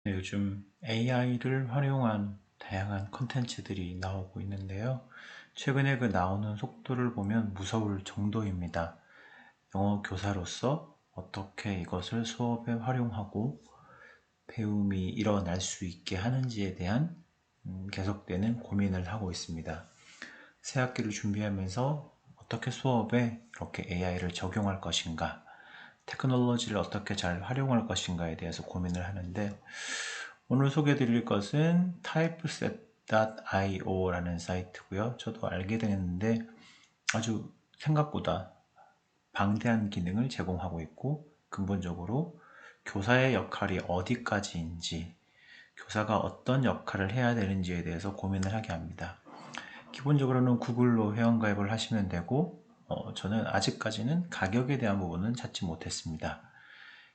네, 요즘 AI를 활용한 다양한 컨텐츠들이 나오고 있는데요. 최근에 그 나오는 속도를 보면 무서울 정도입니다. 영어 교사로서 어떻게 이것을 수업에 활용하고 배움이 일어날 수 있게 하는지에 대한 계속되는 고민을 하고 있습니다. 새 학기를 준비하면서 어떻게 수업에 이렇게 AI를 적용할 것인가, 테크놀로지를 어떻게 잘 활용할 것인가에 대해서 고민을 하는데, 오늘 소개해드릴 것은 typeset.io라는 사이트고요. 저도 알게 됐는데 아주 생각보다 방대한 기능을 제공하고 있고, 근본적으로 교사의 역할이 어디까지인지, 교사가 어떤 역할을 해야 되는지에 대해서 고민을 하게 합니다. 기본적으로는 구글로 회원가입을 하시면 되고, 저는 아직까지는 가격에 대한 부분은 찾지 못했습니다.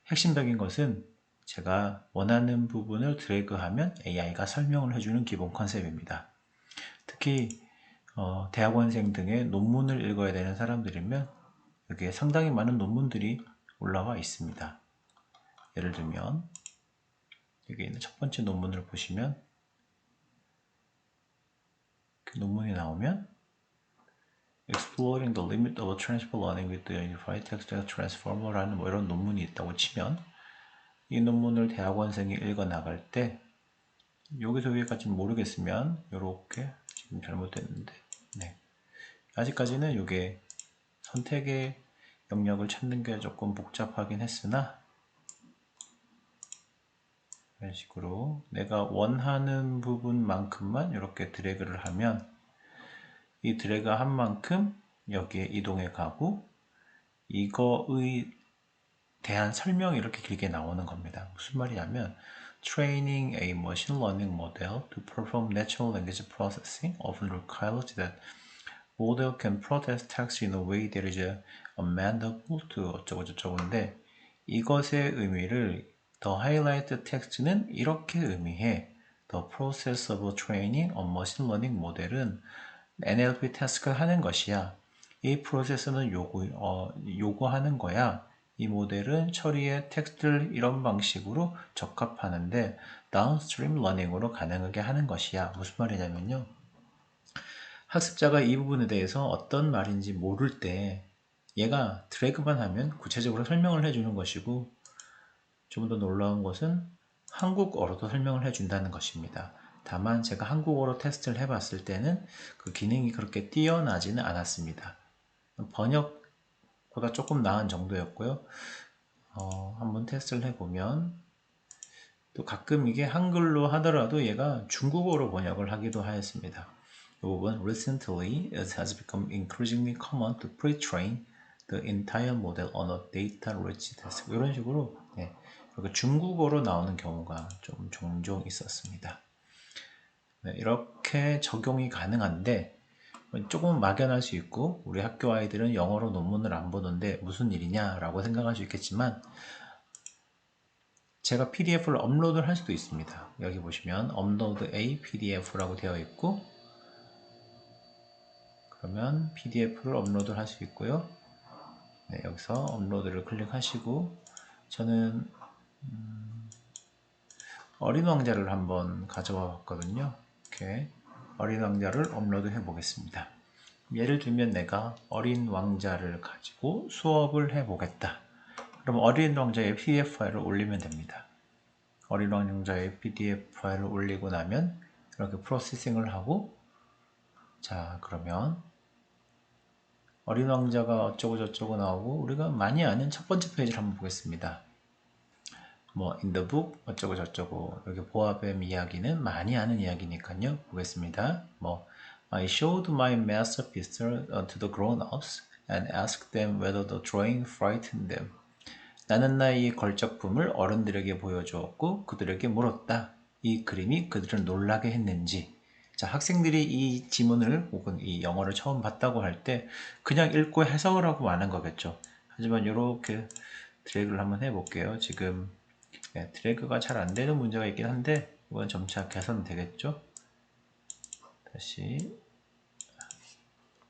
핵심적인 것은 제가 원하는 부분을 드래그하면 AI가 설명을 해주는 기본 컨셉입니다. 특히 대학원생 등의 논문을 읽어야 되는 사람들이면 여기에 상당히 많은 논문들이 올라와 있습니다. 예를 들면 여기 있는 첫 번째 논문을 보시면 그 논문이 나오면 Exploring the limit of transfer learning with the Unified Text Transformer라는 이런 논문이 있다고 치면, 이 논문을 대학원생이 읽어 나갈 때 여기서 여기까지 모르겠으면 이렇게, 지금 잘못됐는데, 네, 아직까지는 이게 선택의 영역을 찾는 게 조금 복잡하긴 했으나, 이런 식으로 내가 원하는 부분만큼만 이렇게 드래그를 하면 이 드래그 한 만큼 여기에 이동해 가고, 이거의 대한 설명이 이렇게 길게 나오는 겁니다. 무슨 말이냐면 Training a machine learning model to perform natural language processing often requires that model can process text in a way that is amenable to 어쩌고 저쩌고인데, 이것의 의미를 The highlight text는 이렇게 의미해. The process of training a machine learning model은 NLP 태스크를 하는 것이야. 이 프로세스는 요구하는 거야. 이 모델은 처리의 텍스트를 이런 방식으로 적합하는데 다운스트림 러닝으로 가능하게 하는 것이야. 무슨 말이냐면요, 학습자가 이 부분에 대해서 어떤 말인지 모를 때 얘가 드래그만 하면 구체적으로 설명을 해주는 것이고, 좀 더 놀라운 것은 한국어로도 설명을 해준다는 것입니다. 다만 제가 한국어로 테스트를 해봤을 때는 그 기능이 그렇게 뛰어나지는 않았습니다. 번역보다 조금 나은 정도였고요. 한번 테스트를 해보면, 또 가끔 이게 한글로 하더라도 얘가 중국어로 번역을 하기도 하였습니다. 이 부분, Recently, it has become increasingly common to pre-train the entire model on a data-rich task. 이런 식으로, 네, 이렇게 중국어로 나오는 경우가 좀 종종 있었습니다. 네, 이렇게 적용이 가능한데 조금 막연할 수 있고, 우리 학교 아이들은 영어로 논문을 안 보는데 무슨 일이냐라고 생각할 수 있겠지만, 제가 PDF를 업로드를 할 수도 있습니다. 여기 보시면 업로드 A PDF라고 되어 있고, 그러면 PDF를 업로드 할 수 있고요. 네, 여기서 업로드를 클릭하시고, 저는 어린 왕자를 한번 가져와 봤거든요. 이렇게 어린 왕자를 업로드 해 보겠습니다. 예를 들면 내가 어린 왕자를 가지고 수업을 해 보겠다. 그럼 어린 왕자의 PDF 파일을 올리면 됩니다. 어린 왕자의 PDF 파일을 올리고 나면 이렇게 프로세싱을 하고, 자, 그러면 어린 왕자가 어쩌고 저쩌고 나오고, 우리가 많이 아는 첫 번째 페이지를 한번 보겠습니다. in the book 어쩌고 저쩌고, 여기 보아뱀 이야기는 많이 아는 이야기니까요. 보겠습니다. I showed my masterpiece to the grown-ups and asked them whether the drawing frightened them. 나는 나의 걸작품을 어른들에게 보여주었고 그들에게 물었다. 이 그림이 그들을 놀라게 했는지. 자, 학생들이 이 지문을 혹은 이 영어를 처음 봤다고 할 때 그냥 읽고 해석을 하고 마는 거겠죠. 하지만 이렇게 드래그를 한번 해볼게요. 지금 드래그가 잘 안되는 문제가 있긴 한데 이건 점차 개선되겠죠. 다시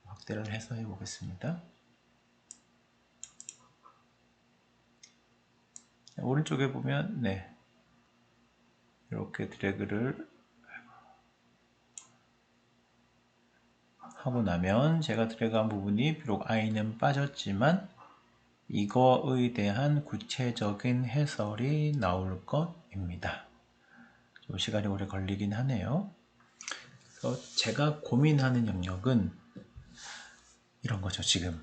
확대를 해서 해보겠습니다. 오른쪽에 보면, 네, 이렇게 드래그를 하고 나면 제가 드래그한 부분이 비록 i는 빠졌지만 이거에 대한 구체적인 해설이 나올 것입니다. 좀 시간이 오래 걸리긴 하네요. 그래서 제가 고민하는 영역은 이런 거죠, 지금.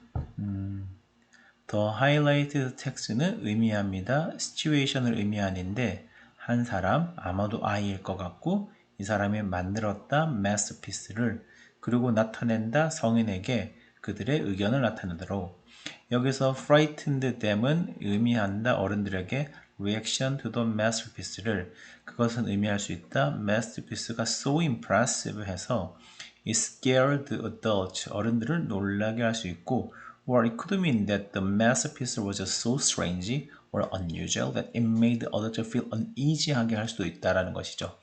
The highlighted text는 의미합니다. situation을 의미하는데 한 사람, 아마도 I일 것 같고 이 사람이 만들었다 masterpiece를 그리고 나타낸다 성인에게 그들의 의견을 나타내도록 여기서 frightened them은 의미한다 어른들에게 reaction to the masterpiece를 그것은 의미할 수 있다 masterpiece가 so impressive 해서 it scared adults 어른들을 놀라게 할 수 있고 or it could mean that the masterpiece was so strange or unusual that it made the author feel uneasy 하게 할 수도 있다라는 것이죠.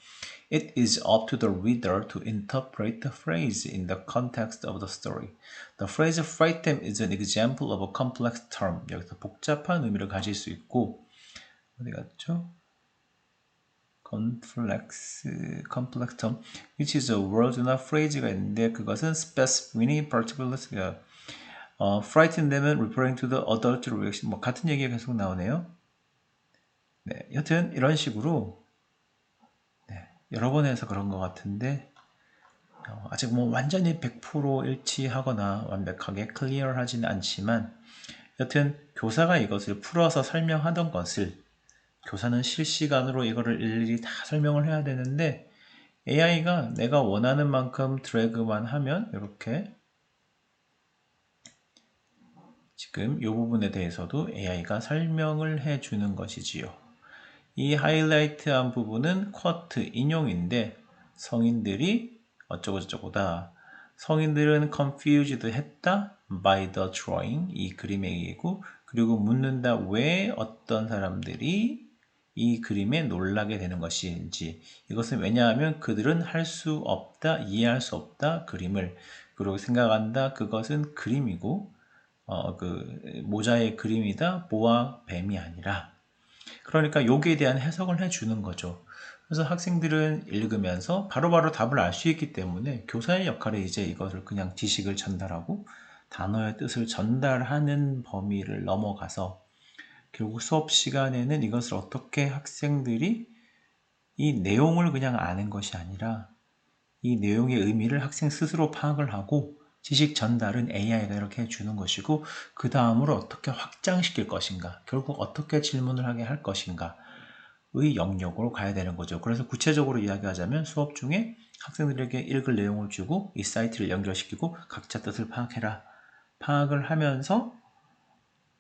It is up to the reader to interpret the phrase in the context of the story. The phrase frighten is an example of a complex term. 여기서 복잡한 의미를 가질 수 있고 어디 갔죠? complex term, which is a word나 phrase가 있는데 그것은 specifically particular frighten them은 referring to the adult reaction 뭐 같은 얘기가 계속 나오네요. 네, 여튼 이런 식으로 네, 여러 번 해서 그런 것 같은데 아직 뭐 완전히 100% 일치하거나 완벽하게 클리어하지는 않지만 여튼 교사가 이것을 풀어서 설명하던 것을 교사는 실시간으로 이거를 일일이 다 설명을 해야 되는데 AI가 내가 원하는 만큼 드래그만 하면 이렇게 지금 이 부분에 대해서도 AI가 설명을 해주는 것이지요. 이 하이라이트한 부분은 쿼트 인용인데 성인들이 어쩌고저쩌고다. 성인들은 confused 했다 by the drawing 이 그림에 의고 그리고 묻는다 왜 어떤 사람들이 이 그림에 놀라게 되는 것인지 이것은 왜냐하면 그들은 할 수 없다 이해할 수 없다 그림을 그리고 생각한다 그것은 그림이고 그 모자의 그림이다 보아 뱀이 아니라 그러니까 여기에 대한 해석을 해주는 거죠. 그래서 학생들은 읽으면서 바로바로 답을 알 수 있기 때문에 교사의 역할이 이제 이것을 그냥 지식을 전달하고 단어의 뜻을 전달하는 범위를 넘어가서 결국 수업 시간에는 이것을 어떻게 학생들이 이 내용을 그냥 아는 것이 아니라 이 내용의 의미를 학생 스스로 파악을 하고 지식 전달은 AI가 이렇게 해주는 것이고 그 다음으로 어떻게 확장시킬 것인가 결국 어떻게 질문을 하게 할 것인가 의 영역으로 가야 되는 거죠. 그래서 구체적으로 이야기하자면 수업 중에 학생들에게 읽을 내용을 주고 이 사이트를 연결시키고 각자 뜻을 파악해라. 파악을 하면서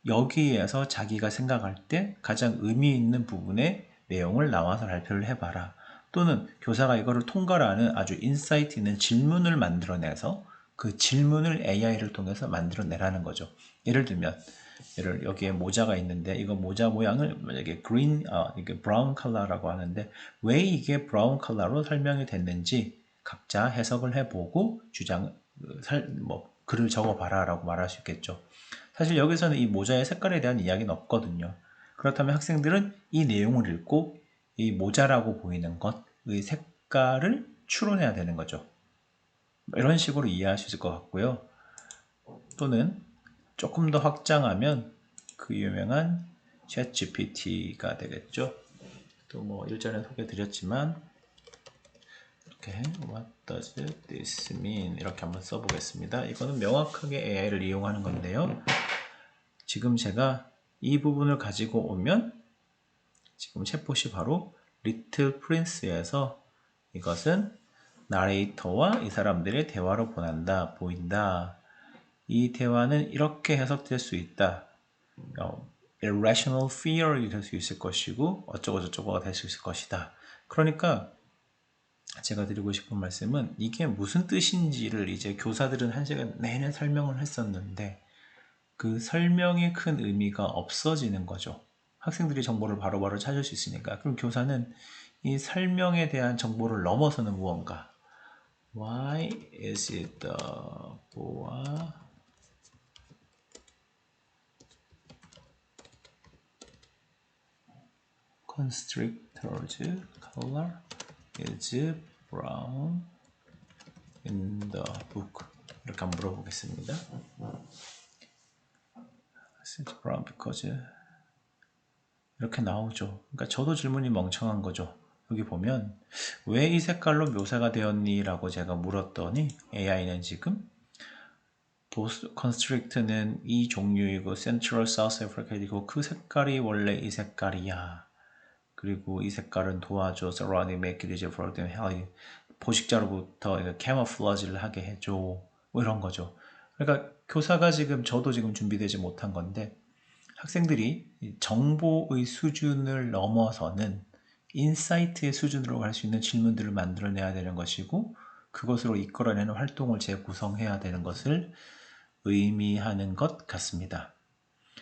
여기에서 자기가 생각할 때 가장 의미 있는 부분의 내용을 나와서 발표를 해봐라. 또는 교사가 이거를 통과하는 아주 인사이트 있는 질문을 만들어내서 그 질문을 AI를 통해서 만들어내라는 거죠. 예를 들면 여기에 모자가 있는데 이거 모자 모양을 만약에 이게 브라운 컬러라고 하는데 왜 이게 브라운 컬러로 설명이 됐는지 각자 해석을 해보고 글을 적어봐라 라고 말할 수 있겠죠. 사실 여기서는 이 모자의 색깔에 대한 이야기는 없거든요. 그렇다면 학생들은 이 내용을 읽고 이 모자라고 보이는 것의 색깔을 추론해야 되는 거죠. 이런 식으로 이해할 수 있을 것 같고요. 또는 조금 더 확장하면 그 유명한 ChatGPT가 되겠죠. 또 뭐 일전에 소개해 드렸지만 이렇게 What does this mean? 이렇게 한번 써보겠습니다. 이거는 명확하게 AI를 이용하는 건데요. 지금 제가 이 부분을 가지고 오면 지금 챗봇이 바로 Little Prince에서 이것은 나레이터와 이 사람들의 대화로 보인다. 이 대화는 이렇게 해석될 수 있다. irrational fear이 될 수 있을 것이고 어쩌고저쩌고가 될 수 있을 것이다. 그러니까 제가 드리고 싶은 말씀은 이게 무슨 뜻인지를 이제 교사들은 한 시간 내내 설명을 했었는데 그 설명의 큰 의미가 없어지는 거죠. 학생들이 정보를 바로바로 찾을 수 있으니까. 그럼 교사는 이 설명에 대한 정보를 넘어서는 무언가. Why is it the boa? constrictors color is brown in the book. 이렇게 한번 물어보겠습니다. It's brown because 이렇게 나오죠. 그러니까 저도 질문이 멍청한 거죠. 여기 보면 왜 이 색깔로 묘사가 되었니? 라고 제가 물었더니 AI는 지금 보스 컨스트릭트는 이 종류이고 센트럴 사우스 아프리카이고 그 색깔이 원래 이 색깔이야. 그리고 이 색깔은 도와줘. surrounding make it easier for them. 포식자로부터 캐모플러지를 하게 해줘. 뭐 이런 거죠. 그러니까 교사가 지금 저도 지금 준비되지 못한 건데 학생들이 정보의 수준을 넘어서는 인사이트의 수준으로 갈 수 있는 질문들을 만들어내야 되는 것이고 그것으로 이끌어내는 활동을 재구성해야 되는 것을 의미하는 것 같습니다.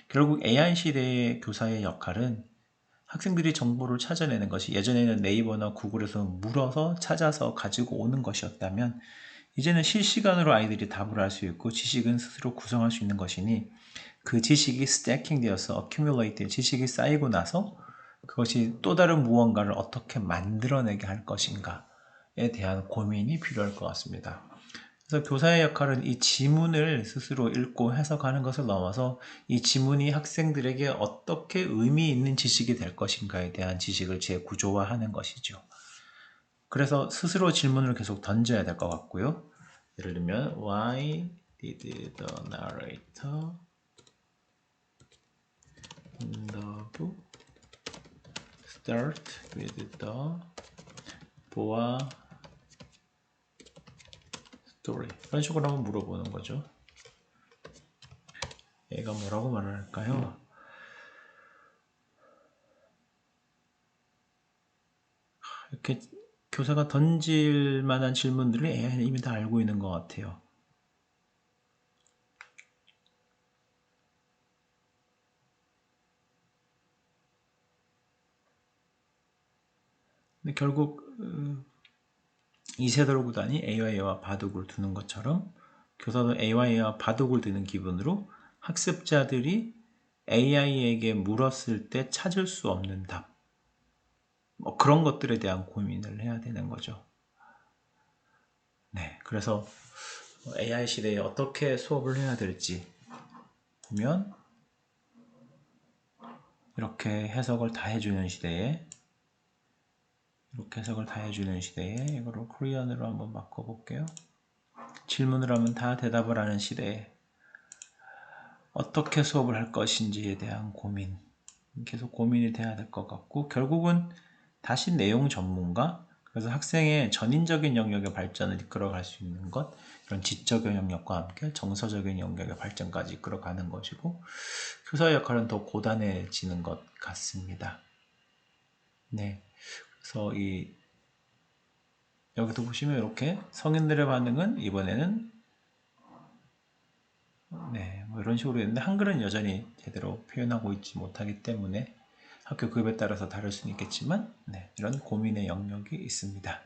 결국 AI 시대의 교사의 역할은 학생들이 정보를 찾아내는 것이 예전에는 네이버나 구글에서 물어서 찾아서 가지고 오는 것이었다면 이제는 실시간으로 아이들이 답을 할 수 있고 지식은 스스로 구성할 수 있는 것이니 그 지식이 스태킹 되어서 accumulate, 지식이 쌓이고 나서 그것이 또 다른 무언가를 어떻게 만들어내게 할 것인가에 대한 고민이 필요할 것 같습니다. 그래서 교사의 역할은 이 지문을 스스로 읽고 해석하는 것을 넘어서 이 지문이 학생들에게 어떻게 의미 있는 지식이 될 것인가에 대한 지식을 재구조화하는 것이죠. 그래서 스스로 질문을 계속 던져야 될 것 같고요. 예를 들면 Why did the narrator in the book start with the boa story? 이런 식으로 한번 물어보는 거죠. 얘가 뭐라고 말을 할까요? 이렇게 교사가 던질 만한 질문들을 AI는 이미 다 알고 있는 것 같아요. 근데 결국 이세돌 구단이 AI와 바둑을 두는 것처럼 교사도 AI와 바둑을 두는 기분으로 학습자들이 AI에게 물었을 때 찾을 수 없는 답, 뭐 그런 것들에 대한 고민을 해야 되는 거죠. 네, 그래서 AI 시대에 어떻게 수업을 해야 될지 보면 이렇게 해석을 다 해주는 시대에 이거를 코리안으로 한번 바꿔볼게요. 질문을 하면 다 대답을 하는 시대에 어떻게 수업을 할 것인지에 대한 고민, 계속 고민이 돼야 될 것 같고 결국은 다시 내용 전문가, 그래서 학생의 전인적인 영역의 발전을 이끌어갈 수 있는 것, 이런 지적인 영역과 함께 정서적인 영역의 발전까지 이끌어가는 것이고 교사의 역할은 더 고단해지는 것 같습니다. 네, 그래서 여기도 보시면 이렇게 성인들의 반응은 이번에는 네, 뭐 이런 식으로 했는데 한글은 여전히 제대로 표현하고 있지 못하기 때문에 학교 급에 따라서 다를 수는 있겠지만 네, 이런 고민의 영역이 있습니다.